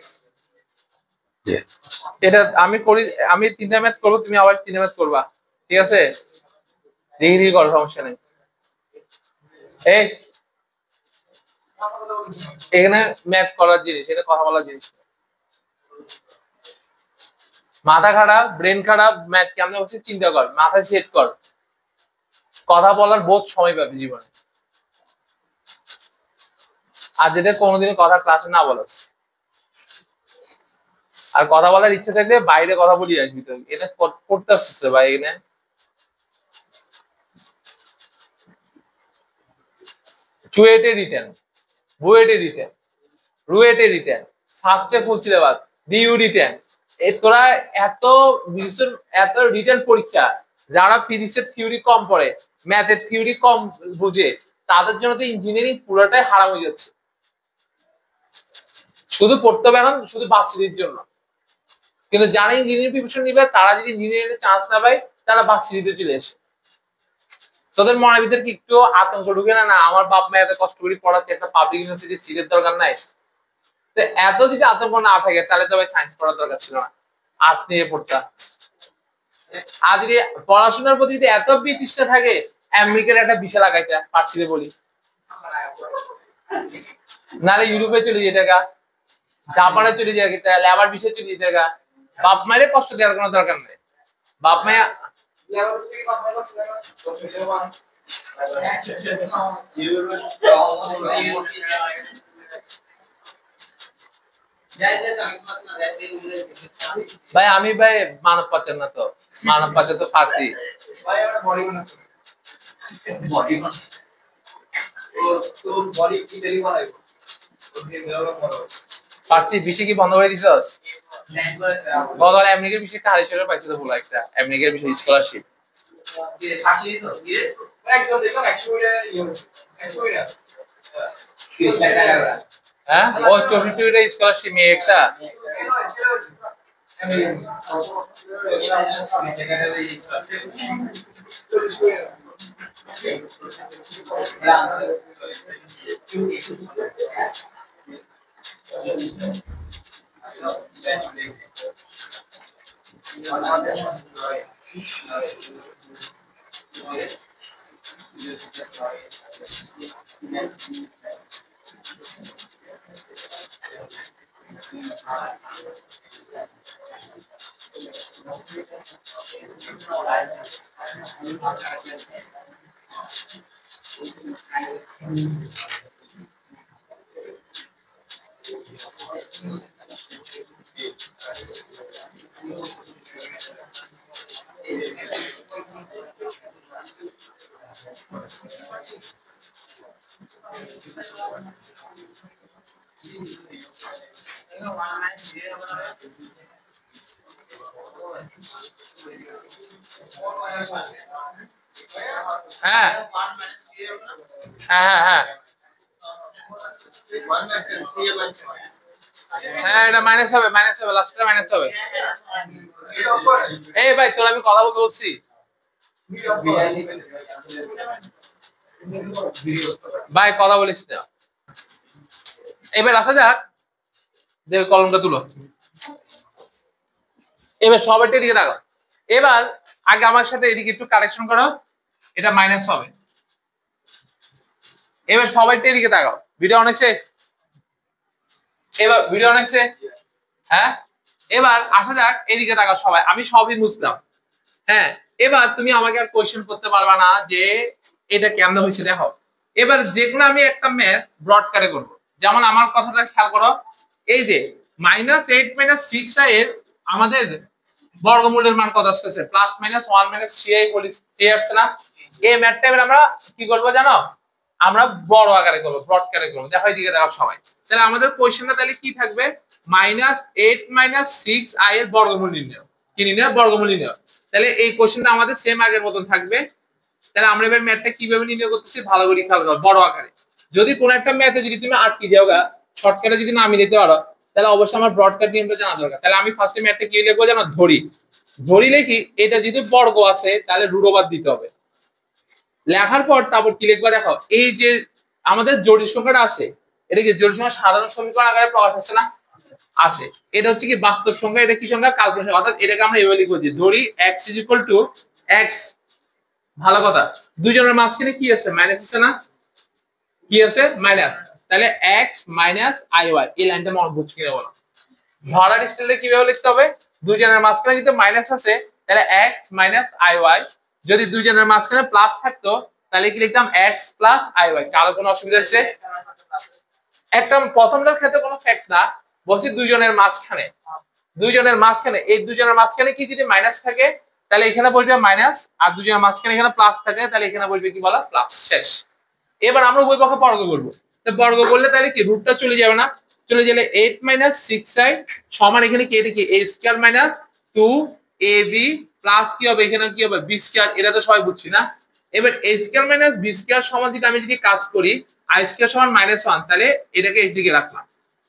এটা আমি করি, আমি 3টা ম্যাথ করবো, তুমি আবার 3টা ম্যাথ করবা, ঠিক আছে? দেখি করো, সমস্যা নেই। এই এখানে ম্যাথ করার জিনিস, এটা কথা বলার জিনিস। মাথা খারাপ, ব্রেন খারাপ, ম্যাথ কেমন হচ্ছে চিন্তা কর, মাথায় সেট কর। কথা বলার বহুত সময় পাবি জীবনে। আর যেটা কোনোদিনই কথা ক্লাসে না বলস, আর কথা বলার ইচ্ছে থাকলে বাইরে কথা বলি আসবি। তো এটা পড়তে আসছে ভাই, এখানে চুয়েটে রিটার্ন, বুয়েটে রিটার্ন, রুয়েটে রিটার্ন, ফার্স্টে ফুল সিলেবাস, ডিইউ রিটার্ন। তোরা এত এত রিটার্ন পরীক্ষা, যারা ফিজিক্সের থিওরি কম পড়ে, ম্যাথের থিওরি কম বুঝে, তাদের জন্য তো ইঞ্জিনিয়ারিং পুরোটাই হারাম হয়ে যাচ্ছে। শুধু পড়তে হবে এখন শুধু ভার্সিটির জন্য, কিন্তু যারা ইঞ্জিনিয়ারিং প্রিপারেশন নিবে তারা যদি ইঞ্জিনিয়ারিং চান্স না পায় তারা ভার্সিটিতে চলে আসে। তোদের মনের ভিতরে কি একটু আতঙ্ক ঢুকে না? না আমার বাপ মা এত কষ্ট করে পড়াচ্ছে, একটা পাবলিক ইউনিভার্সিটি সিটের দরকার নাই। তো এত যদি আতঙ্ক না থাকে তাহলে তো ভাই সায়েন্স পড়ার দরকার ছিল না, আর্টস নিয়ে পড়তা। আর যদি পড়াশোনার প্রতি যদি এত বিতৃষ্ণা থাকে, আমেরিকার একটা ভিসা লাগাইতা, পার্সিলে বলি, নাহলে ইউরোপে চলে যেতে গা, জাপানে চলে যায়, লেবার ভিসা চলে যেতে গা। বাপ মায়ের কষ্ট দেওয়ার কোনো দরকার নেই। বাপ মায়া ভাই, আমি ভাই মানব পাচার না তো, মানব পাচার তো ফার্সি। ফার্সি বিষয় কি বন্ধ করে দিছস? গতকাল আমেরিকার বিষয় একটা হারিশনের পাইছিল বলে, একটা আমেরিকার বিষয় স্কলারশিপ। হ্যাঁ ও 64টা স্কলারশিপ নিয়ে একটা। হ্যাঁ হ্যাঁ হ্যাঁ হ্যাঁ এটা মাইনাস হবে লাস্টে মাইনাস হবে। এই ভাই তোর আমি কথা বলতে বলছি, ভাই কথা বলিস না। এবার আসা যাক, দেখবে কলমটা তুলো। এবার সবাইটা এদিকে রাখো। এবার আগে আমার সাথে এদিকে একটু কারেকশন করো, এটা মাইনাস হবে। এবার সবাইটা এদিকে তাকাও, ভিডিও অনেকছে, এবার ভিডিও অনেকছে। হ্যাঁ এবার আসা যাক এদিকে তাকাও সবাই, আমি সবই বুঝলাম। হ্যাঁ এবার তুমি আমাকে আর কোয়েশ্চেন করতে পারবা না যে এটা কেমন হয়েছে। দেখো এবার যে কোনো আমি একটা ম্যাথ ব্রড কারে করবো, যেমন আমার কথাটা খেয়াল করো, এই যে -8 - 6i এর আমাদের বর্গমূলের মান কত আসতেছে, +-1 - 3i হোল স্কয়ার আসছে না। এই ম্যাথটা এবার আমরা কি করবো জানো, আমরা বড় আকারে করবো, ব্রড আকারে করবো। দেখো এদিকে দেখো সবাই, তাহলে আমাদের কোশ্চেনটা তাহলে কি থাকবে, -8 - 6i এর বর্গমূল নির্ণয়। কি নির্ণয়, বর্গমূল নির্ণয়। তাহলে এই কোশ্চেনটা আমাদের সেম আগের মতন থাকবে। তাহলে আমরা এবার ম্যাথটা কিভাবে নির্ণয় করতেছি ভালো করে খেয়াল করো, বড় আকারে। যদি কোন একটা ম্যাথে যদি তুমি আটকে যাওগা, শর্টকাটে যদি না মিলাতে পারো, তাহলে অবশ্যই আমার ব্রডকাট নিয়মটা জানা দরকার। তাহলে আমি ফার্স্টে ম্যাথটা কি লিখবো জানো, ধরি। ধরি লিখি, এটা যদি বর্গ আছে তাহলে রুট ওভার দিতে হবে। লেখার পর তারপর কি লিখবা, দেখো এই যে আমাদের জটিল সংখ্যাটা আছে, এটা কি জটিল সংখ্যা সাধারণ সমীকরণ আকারে প্রকাশ আছে না, আছে। এটা হচ্ছে কি বাস্তব সংখ্যা, এটা কি সংখ্যা, কাল্পনিক সংখ্যা। অর্থাৎ এটাকে আমরা এভাবে লিখবো যে ধরি x = x। ভালো কথা, দুজনের মাঝখানে কি আছে, মাইনাস আছে না, কি আছে, মাইনাস। তাহলে x - iy, এই লাইনটা মনে বুঝছি কিনা বলো। ধরার স্টাইলে কিভাবে লিখতে হবে, দুজনের মাঝখানে যদি মাইনাস আছে তাহলে x - iy, যদি দুজনের মাঝখানে প্লাস থাকতো তাহলে কি লিখতাম x + iy। কারো কোনো অসুবিধা আছে? একটা প্রথমটার ক্ষেত্রে কোনো ফ্যাক্ট না, বলছি দুজনের মাঝখানে, দুজনের মাঝখানে, এই দুজনের মাঝখানে কি যদি মাইনাস থাকে তাহলে এখানে বসবে মাইনাস, আর দুজনের মাঝখানে এখানে প্লাস থাকে তাহলে এখানে বসবে কি বলা, প্লাস। শেষ। এবার আমরা উভয় পক্ষে বর্গ করব। তো বর্গ করলে তাহলে কি রুটটা চলে যাবে না, চলে গেলে 8 - 6i সমান এখানে কি, এটা কি a² - 2ab প্লাস কি হবে, এখানে কি হবে b²। এটা তো সবাই বুঝছি না। এবার a² - b² সমান যদি আমি যদি কাজ করি i² সমান -1, তাহলে এটাকে এইদিকে রাখলাম।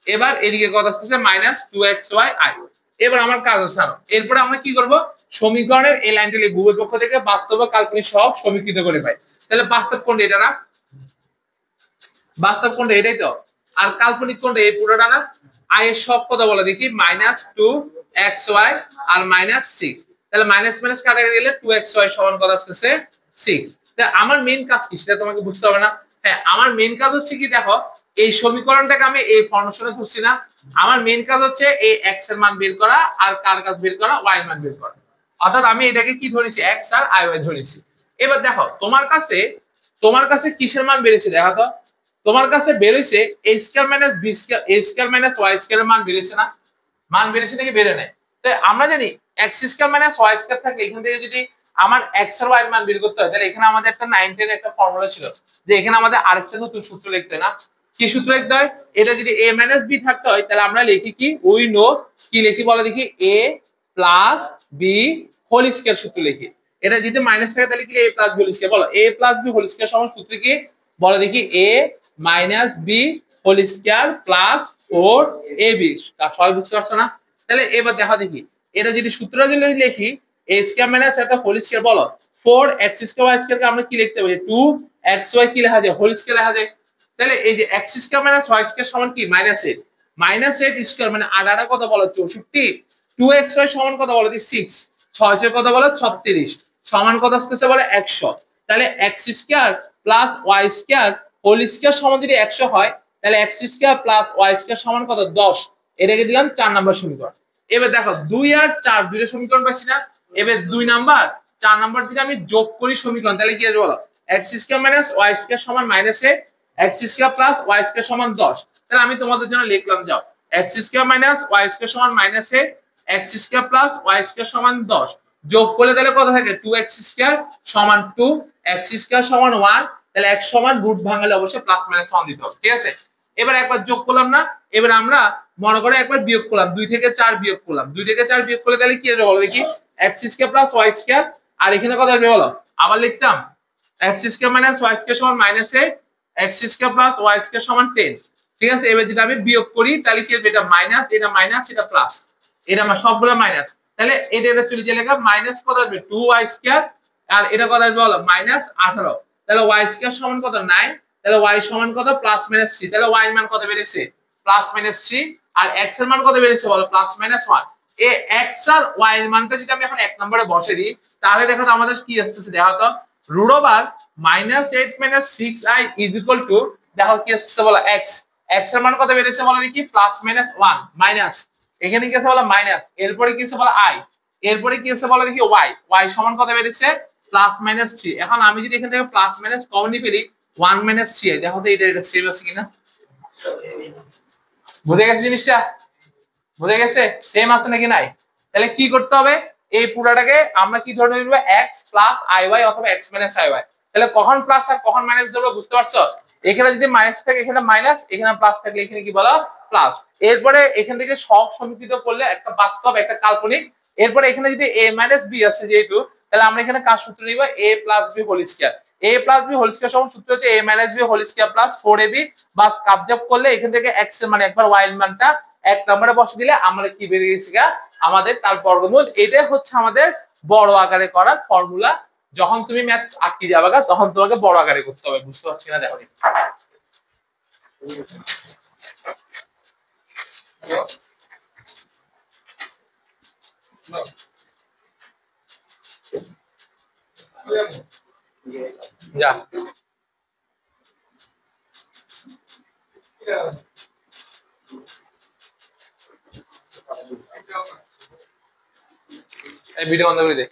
এবার এদিকে কত আসছে, -2xyi। এবার আমার কাজ আছে আরো। এরপরে আমরা কি করব, সমীকরণের এই লাইনটা লিখব, উভয় পক্ষ থেকে বাস্তব ও কাল্পনিক সহগ সমীকৃত করে পাই। তাহলে বাস্তব কোনটা, এটা না, বাস্তব কোনটা, এটাই তো। আর কাল্পনিক কোনটা, এই পুরোটা না। i এর সব কথা বলে দেখি, -2xy আর -6। তাহলে মাইনাস মাইনাস কাটা গেলে 2xy সমান কত আসতেছে, 6। তাহলে আমার মেইন কাজ কি সেটা তোমাকে বুঝতে হবে না। হ্যাঁ আমার মেইন কাজ হচ্ছে কি, দেখো এই সমীকরণটাকে আমি এই ফর্মেশনে ধরছি না, আমার মেইন কাজ হচ্ছে এই x এর মান বের করা আর কার কাজ বের করা, y এর মান বের করা। অর্থাৎ আমি এটাকে কি ধরেছি, x আর iy ধরেছি। এবার দেখো তোমার কাছে কিসের মান বেড়েছে, দেখো তো তোমার কাছে বেড়েছে a² - b² a² - y² এর মান বেড়েছে না, মান বেড়েছে নাকি বেড়ে নাই। তো আমরা জানি x² - y² থাকলে এখান থেকে যদি আমার x আর y এর মান বের করতে হয় তাহলে এখানে আমাদের একটা 9 একটা ফর্মুলা ছিল, যে এখানে আমাদের আরেকটা নতুন সূত্র লিখতে হয় না। কি সূত্র লিখতে হয়, এটা যদি a - b থাকতে হয় তাহলে আমরা লিখি কি, উই নো, কি লিখি বলো দেখি, a + b হোল স্কয়ার সূত্র লিখি। এটা যদি মাইনাস থাকে তাহলে কি a + b হোল স্কয়ার, বলো a + b হোল স্কয়ার সমান সূত্র কি, বলো দেখি a - b whole square + 4ab। সবাই বুঝতে পারছো না। তাহলে এবার দেখা দেখি, এটা যদি সূত্রটা যদি লিখি a² - একটা হোল স্কয়ার, বলো 4x² y² কে আমরা কি লিখতে পারি, 2xy কি লেখা যায়, হোল স্কয়ার লেখা যায়। তাহলে এই যে x² - y² সমান কি, -8 - 8² মানে 8 কত বলো 64, 2xy সমান কত বলো 6। 6 6 কত বলো 36 সমান কত আসতেছে বলে 100। তাহলে x square plus y square whole square সমান যদি 100 হয় তাহলে x square plus y square সমান কত 10। এটাকে দিলাম 4 নাম্বার সমীকরণ। এবার দেখো 2 আর 4 দুইটা সমীকরণ পাচ্ছি না। এবার 2 নাম্বার 4 নাম্বার যদি আমি যোগ করি সমীকরণ তাহলে কি আসবে বলো x square minus y square সমান minus a x square plus y square সমান 10। তাহলে আমি তোমাদের জন্য লিখলাম যাও x square minus y square সমান minus a x square plus y square সমান 10 যোগ করলে তাহলে কত থাকে 2x স্কয়ার সমান 2 x স্কয়ার সমান 1। তাহলে x সমান রুট ভাঙালে অবশ্যই প্লাস মাইনাস 1 দিতে হবে। ঠিক আছে, এবার একবার যোগ করলাম না, এবার আমরা মনে করে একবার বিয়োগ করলাম 2 থেকে 4 বিয়োগ করলাম 2 থেকে 4 বিয়োগ করলে তাহলে কি হবে বলো দেখি x square plus y square আর এখানে কত আসবে বলো আবার লিখতাম x square minus y square সমান minus a x square plus y square সমান 10। ঠিক আছে, এবার যদি আমি বিয়োগ করি তাহলে কি হবে এটা মাইনাস এটা প্লাস এটা আমার সবগুলো মাইনাস। তাহলে এটা চলে যাবে লেখা মাইনাস কত আসবে 2y স্কয়ার আর এটা কত আসবে বলো মাইনাস 18। তাহলে y স্কয়ার সমান কত 9। তাহলে y সমান কত প্লাস মাইনাস 3। তাহলে y এর মান কত বেরিয়েছে প্লাস মাইনাস 3 আর x এর মান কত বেরিয়েছে বলো প্লাস মাইনাস 1। এই x আর y এর মানটা যদি আমি এখন এক নম্বরে বসে দিই তাহলে দেখো তো আমাদের কি আসতেছে দেখো তো root over -8 - 6i is equal to দেখো কি আসতেছে বলো x এর মান কত বেরিয়েছে বলো দেখি প্লাস মাইনাস 1 মাইনাস এখানে কি আছে বলো মাইনাস এরপরে কি আছে বলো i এরপরে কি আছে বলো দেখি y সমান কত বেরিয়েছে প্লাস মাইনাস 3। এখন আমি যদি এখান থেকে প্লাস মাইনাস কমন নিয়ে ফেলি 1 - 3 দেখো তো এটা সেম আছে কিনা বুঝে গেছে জিনিসটা বুঝে গেছে সেম আছে নাকি নাই। তাহলে কি করতে হবে এই পুরাটাকে আমরা কি ধরে নিব x প্লাস iy অথবা x মাইনাস iy। তাহলে কখন প্লাস আর কখন মাইনাস ধরবো বুঝতে পারছো এখানে যদি মাইনাস থাকে এখানে মাইনাস এখানে প্লাস থাকলে এখানে কি বলো প্লাস। এরপরে এখান থেকে সব সমীকৃত করলে একটা বাস্তব একটা কাল্পনিক। এরপরে এখানে যদি a - b আছে যেহেতু তাহলে আমরা এখানে কার সূত্র নিব a + b whole square a + b whole square সমান সূত্র হচ্ছে a - b whole square plus 4ab বাস কাবজাব করলে এখান থেকে x এর মানে একবার y এর মানটা এক নম্বরে বসে দিলে আমরা কি বেরিয়ে গেছে আমাদের তার বর্গমূল। এটাই হচ্ছে আমাদের বড় আকারে করার ফর্মুলা। যখন তুমি ম্যাথ আটকে যাবে তখন তোমাকে বড় আকারে করতে হবে বুঝতে পারছি না দেখো যা এই ভিডিও বন্ধ করে দে।